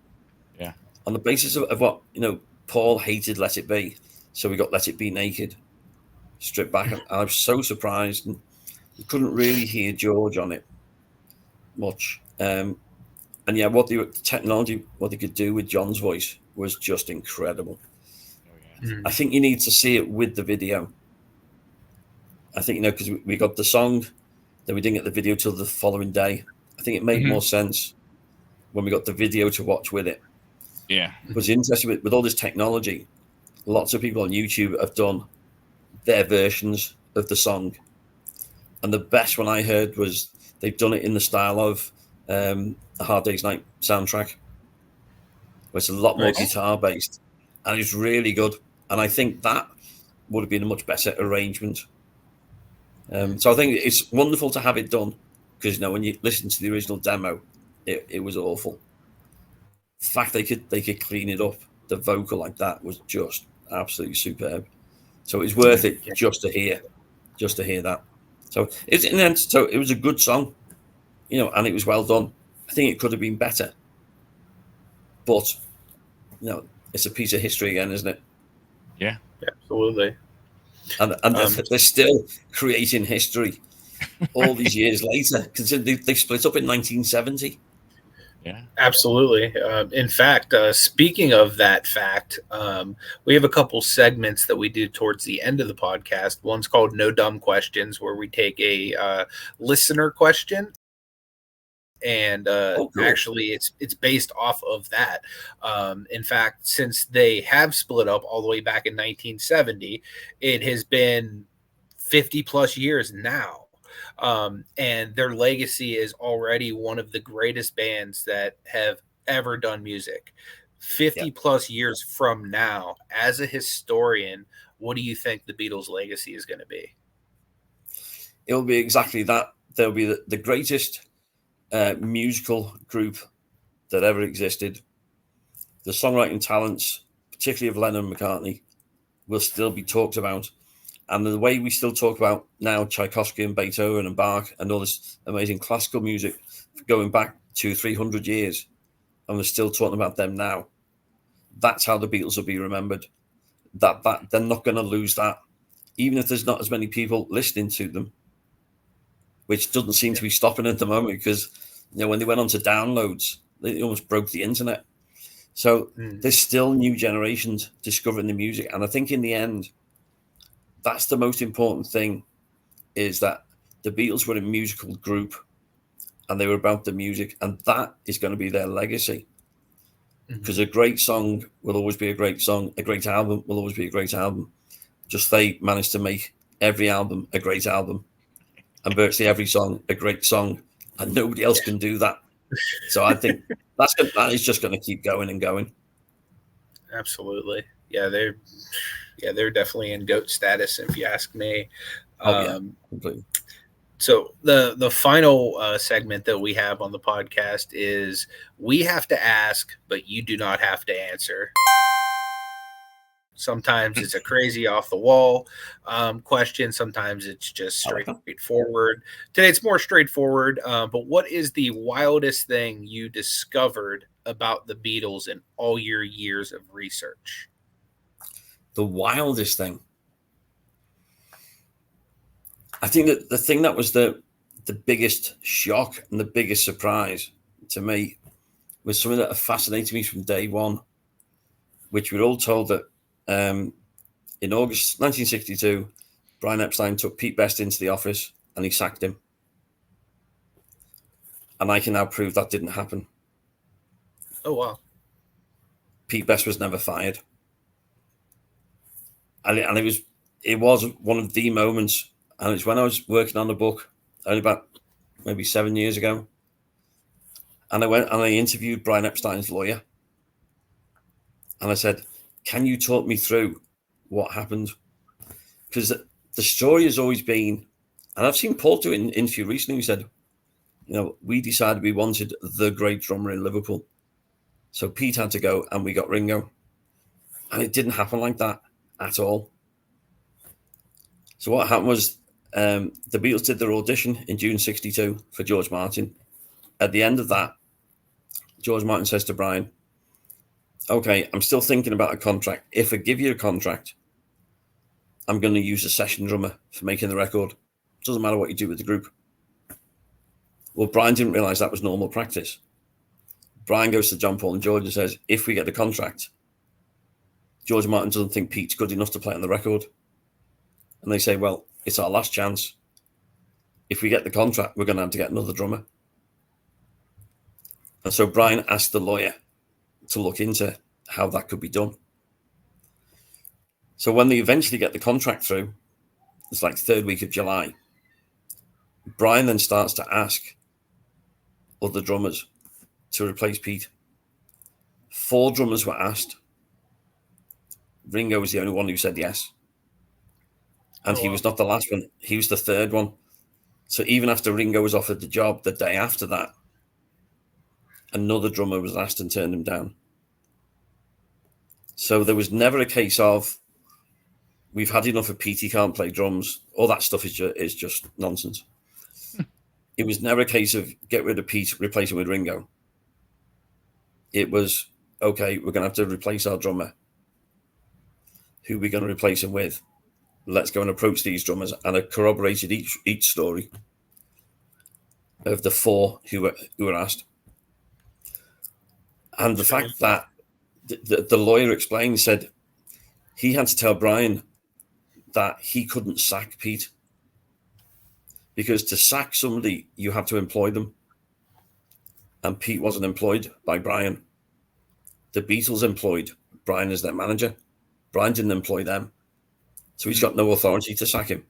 Yeah. On the basis of what, you know, Paul hated Let It Be, so we got Let It Be Naked stripped back. And I was so surprised. And you couldn't really hear George on it much. And yeah, technology, what they could do with John's voice was just incredible. Oh, yeah. I think you need to see it with the video. I think, you know, because we got the song, then we didn't get the video till the following day. I think it made more sense when we got the video to watch with it. Yeah. It was interesting with all this technology. Lots of people on YouTube have done their versions of the song. And the best one I heard was they've done it in the style of the Hard Day's Night soundtrack, where it's a lot more guitar based, and it's really good. And I think that would have been a much better arrangement. So I think it's wonderful to have it done, because, you know, when you listen to the original demo, it was awful. The fact they could clean it up, the vocal like that was just absolutely superb. So it's worth it just to hear that. So it was a good song, you know, and it was well done. I think it could have been better, but, you know, it's a piece of history again, isn't it? Yeah, absolutely. And they're still creating history all these years later, considering they split up in 1970. Yeah, absolutely. In fact, speaking of that fact, we have a couple segments that we do towards the end of the podcast. One's called No Dumb Questions, where we take a listener question, and cool. Actually it's based off of that. In fact, since they have split up all the way back in 1970, it has been 50 plus years now. And their legacy is already one of the greatest bands that have ever done music. 50 plus years from now, as a historian, what do you think the Beatles' legacy is going to be? It'll be exactly that. They'll be the greatest musical group that ever existed. The songwriting talents, particularly of Lennon and McCartney, will still be talked about. And the way we still talk about now Tchaikovsky and Beethoven and Bach and all this amazing classical music going back 200-300 years, and we're still talking about them now. That's how the Beatles will be remembered. That they're not going to lose that, even if there's not as many people listening to them, which doesn't seem to be stopping at the moment, because, you know, when they went on to downloads, they almost broke the internet. So there's still new generations discovering the music. And I think in the end, that's the most important thing, is that the Beatles were a musical group and they were about the music, and that is going to be their legacy. Because a great song will always be a great song. A great album will always be a great album. Just they managed to make every album a great album, and virtually every song a great song, and nobody else can do that. So I think that is just going to keep going and going. Absolutely. Yeah, they're definitely in GOAT status, if you ask me. Completely. So the final segment that we have on the podcast is we have to ask, but you do not have to answer. Sometimes it's a crazy off the wall question. Sometimes it's just straightforward. Today it's more straightforward. But what is the wildest thing you discovered about the Beatles in all your years of research? The wildest thing. I think that the thing that was the biggest shock and the biggest surprise to me was something that fascinated me from day one, which we're all told that in August 1962, Brian Epstein took Pete Best into the office and he sacked him. And I can now prove that didn't happen. Oh, wow. Pete Best was never fired. And it was one of the moments. And it's when I was working on the book, only about maybe 7 years ago. And I went and I interviewed Brian Epstein's lawyer. And I said, can you talk me through what happened? Because the story has always been, and I've seen Paul do it in an interview recently, he said, we decided we wanted the great drummer in Liverpool. So Pete had to go and we got Ringo. And it didn't happen like that at all. So what happened was the Beatles did their audition in June 62 for George Martin. At the end of that, George Martin says to Brian, okay, I'm still thinking about a contract. If I give you a contract, I'm going to use a session drummer for making the record. It doesn't matter what you do with the group. Well, Brian didn't realize that was normal practice. Brian goes to John, Paul, and George and says, if we get the contract, George Martin doesn't think Pete's good enough to play on the record. And they say, well, it's our last chance. If we get the contract, we're going to have to get another drummer. And so Brian asked the lawyer to look into how that could be done. So when they eventually get the contract through, it's like third week of July, Brian then starts to ask other drummers to replace Pete. 4 drummers were asked. Ringo was the only one who said yes. And he was not the last one. He was the third one. So even after Ringo was offered the job, the day after that, another drummer was asked and turned him down. So there was never a case of, we've had enough of Pete, he can't play drums. All that stuff is just nonsense. It was never a case of get rid of Pete, replace him with Ringo. It was, okay, we're going to have to replace our drummer. Who are we going to replace him with? Let's go and approach these drummers. And I corroborated each story of the 4 who were asked. And the fact that the lawyer explained, said he had to tell Brian that he couldn't sack Pete. Because to sack somebody, you have to employ them. And Pete wasn't employed by Brian. The Beatles employed Brian as their manager. Brian didn't employ them. So he's got no authority to sack him.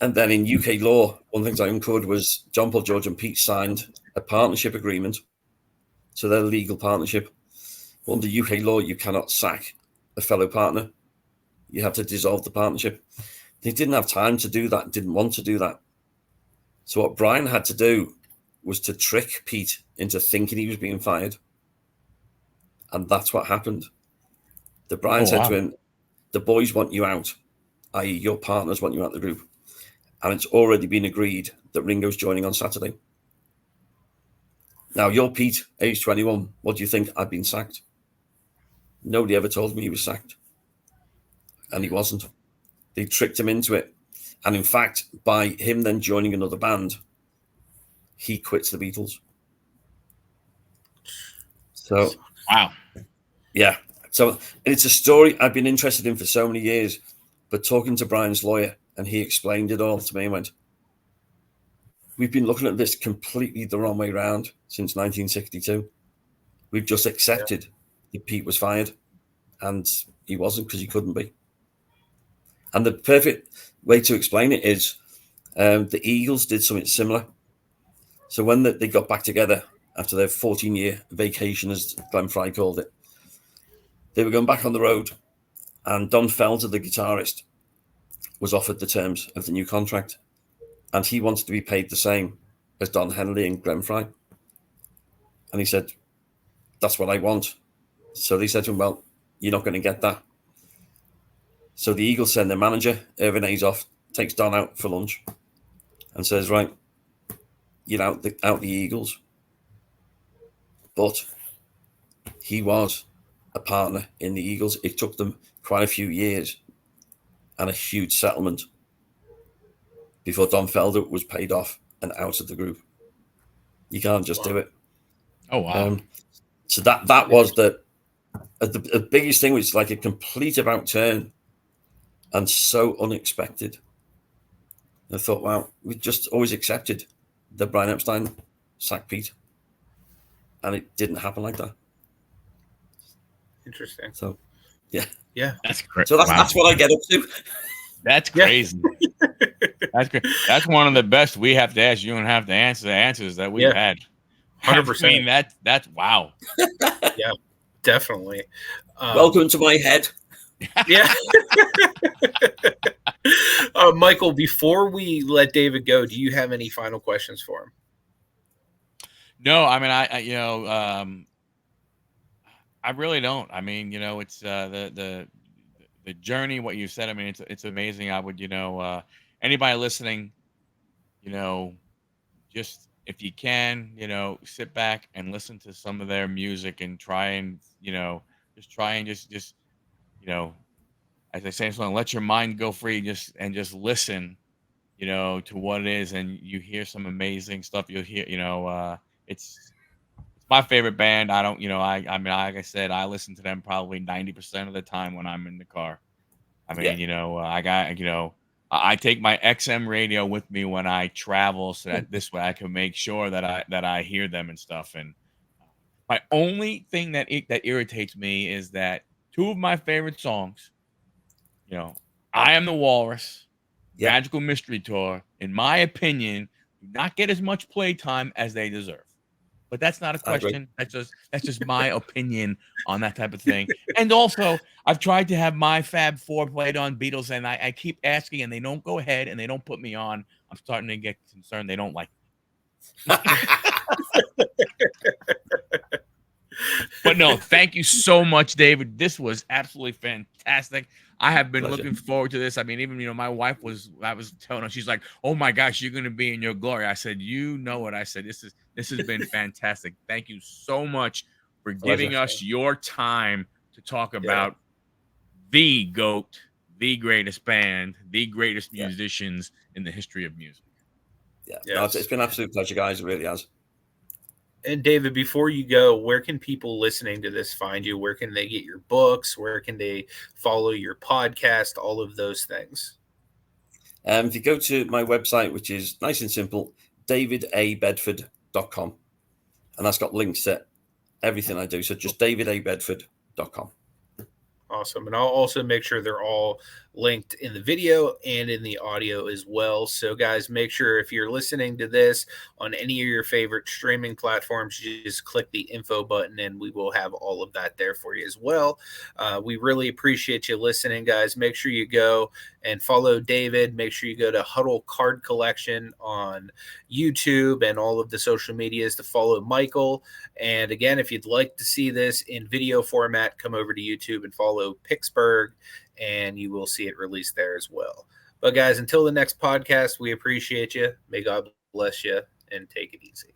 And then in UK law, one of the things I uncovered was John, Paul, George and Pete signed a partnership agreement. So they're a legal partnership. Under UK law, you cannot sack a fellow partner. You have to dissolve the partnership. They didn't have time to do that, didn't want to do that. So what Brian had to do was to trick Pete into thinking he was being fired. And that's what happened. Brian said to him, the boys want you out, i.e. your partners want you out of the group. And it's already been agreed that Ringo's joining on Saturday. Now, you're Pete, age 21. What do you think? I've been sacked. Nobody ever told me he was sacked. And he wasn't. They tricked him into it. And in fact, by him then joining another band, he quits the Beatles. So, wow. Yeah. So it's a story I've been interested in for so many years. But talking to Brian's lawyer, and he explained it all to me and went, we've been looking at this completely the wrong way around since 1962. We've just accepted that Pete was fired, and he wasn't because he couldn't be. And the perfect way to explain it is the Eagles did something similar. So when they got back together after their 14-year vacation, as Glenn Fry called it, they were going back on the road, and Don Felder, the guitarist, was offered the terms of the new contract, and he wanted to be paid the same as Don Henley and Glenn Fry. And he said, that's what I want. So they said to him, well, you're not going to get that. So the Eagles send their manager, Irvin Azoff, takes Don out for lunch and says, right, you're out the Eagles. But he was a partner in the Eagles. It took them quite a few years and a huge settlement before Don Felder was paid off and out of the group. You can't just do it. Oh, wow. So that was the biggest thing, which is like a complete about turn and so unexpected. I thought, wow, we just always accepted that Brian Epstein sacked Pete, and it didn't happen like that. Interesting. So, yeah, that's great. So that's what I get up to. That's crazy. That's great. That's one of the best. We have to ask. You don't have to answer the answers that we've had. 100%. I mean, that's wow. Yeah, definitely. Welcome to my head. Yeah. Michael, before we let David go, do you have any final questions for him? No, I mean, I really don't. I mean, it's the journey, what you said. I mean, it's amazing. I would, anybody listening, just if you can, sit back and listen to some of their music and try and, just as I say, let your mind go free, just listen, to what it is, and you hear some amazing stuff. You'll hear, it's my favorite band. I don't, I mean, like I said, I listen to them probably 90% of the time when I'm in the car. I mean, I got, I take my XM radio with me when I travel, so that this way I can make sure that I hear them and stuff. And my only thing that irritates me is that two of my favorite songs, I Am the Walrus, Magical Mystery Tour, in my opinion, do not get as much playtime as they deserve. But that's not a question. That's just my opinion on that type of thing. And also, I've tried to have my Fab Four played on Beatles, and I keep asking, and they don't go ahead, and they don't put me on. I'm starting to get concerned. They don't like me. But no, thank you so much, David. This was absolutely fantastic. I have been looking forward to this. I mean, even, my wife I was telling her, she's like, oh my gosh, you're going to be in your glory. I said, you know what? I said, this has been fantastic. Thank you so much for giving us your time to talk about the GOAT, the greatest band, the greatest musicians in the history of music. Yeah, no, it's been an absolute pleasure, guys. It really has. And David, before you go, where can people listening to this find you? Where can they get your books? Where can they follow your podcast? All of those things. If you go to my website, which is nice and simple, davidabedford.com, and that's got links to everything I do. So just davidabedford.com. Awesome. And I'll also make sure they're all linked in the video and in the audio as well. So guys, make sure if you're listening to this on any of your favorite streaming platforms, you just click the info button and we will have all of that there for you as well. We really appreciate you listening, guys. Make sure you go and follow David. Make sure you go to Huddle Card Collection on YouTube and all of the social medias to follow Michael. And again, if you'd like to see this in video format, come over to YouTube and follow Picksburgh, and you will see it released there as well. But guys, until the next podcast, we appreciate you. May God bless you, and take it easy.